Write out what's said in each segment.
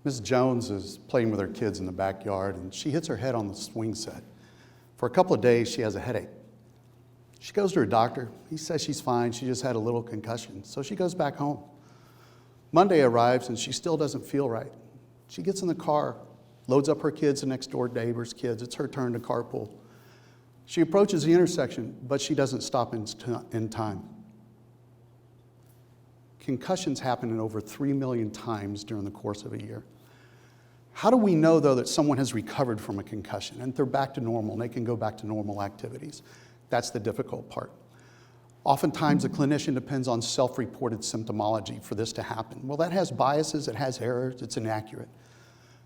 Ms. Jones is playing with her kids in the backyard, and she hits her head on the swing set. For a couple of days, she has a headache. She goes to her doctor. He says she's fine. She just had a little concussion. So she goes back home. Monday arrives, and she still doesn't feel right. She gets in the car, loads up her kids and next door neighbor's kids. It's her turn to carpool. She approaches the intersection, but she doesn't stop in time. Concussions happen in over 3 million times during the course of a year. How do we know, though, that someone has recovered from a concussion and they're back to normal and they can go back to normal activities? That's the difficult part. Oftentimes, a clinician depends on self-reported symptomology for this to happen. Well, that has biases, it has errors, it's inaccurate.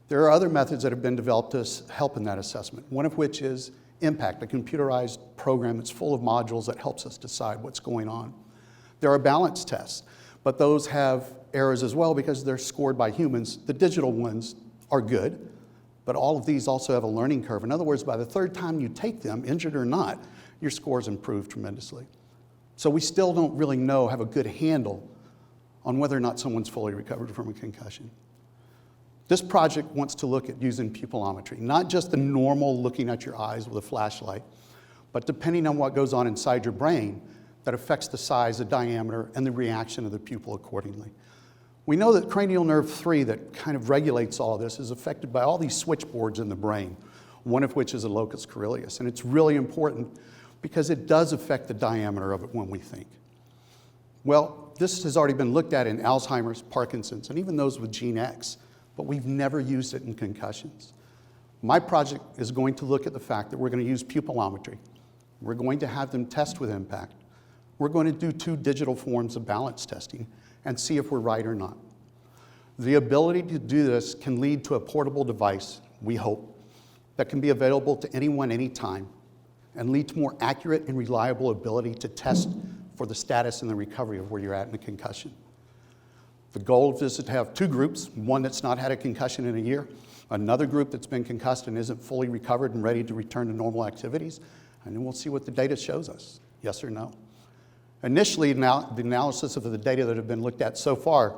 There are other methods that have been developed to help in that assessment, one of which is Impact, a computerized program that's full of modules that helps us decide what's going on. There are balance tests, but those have errors as well because they're scored by humans. The digital ones are good, but all of these also have a learning curve. In other words, by the third time you take them, injured or not, your scores improve tremendously. So we still don't really have a good handle on whether or not someone's fully recovered from a concussion. This project wants to look at using pupillometry, not just the normal looking at your eyes with a flashlight, but depending on what goes on inside your brain, that affects the size, the diameter, and the reaction of the pupil accordingly. We know that cranial nerve 3, that kind of regulates all of this, is affected by all these switchboards in the brain, one of which is a locus coeruleus. And it's really important because it does affect the diameter of it when we think. Well, this has already been looked at in Alzheimer's, Parkinson's, and even those with Gene X, but we've never used it in concussions. My project is going to look at the fact that we're going to use pupillometry. We're going to have them test with Impact. We're going to do 2 digital forms of balance testing and see if we're right or not. The ability to do this can lead to a portable device, we hope, that can be available to anyone, anytime, and lead to more accurate and reliable ability to test for the status and the recovery of where you're at in a concussion. The goal of this is to have 2 groups, one that's not had a concussion in a year, another group that's been concussed and isn't fully recovered and ready to return to normal activities, and then we'll see what the data shows us, yes or no. Initially, now, the analysis of the data that have been looked at so far,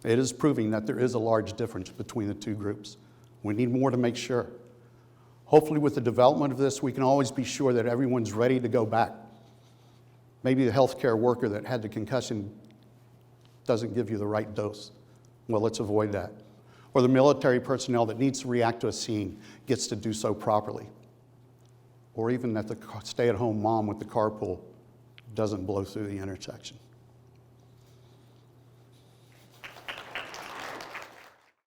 it is proving that there is a large difference between the 2 groups. We need more to make sure. Hopefully with the development of this, we can always be sure that everyone's ready to go back. Maybe the healthcare worker that had the concussion doesn't give you the right dose. Well, let's avoid that. Or the military personnel that needs to react to a scene gets to do so properly. Or even that the stay-at-home mom with the carpool doesn't blow through the intersection.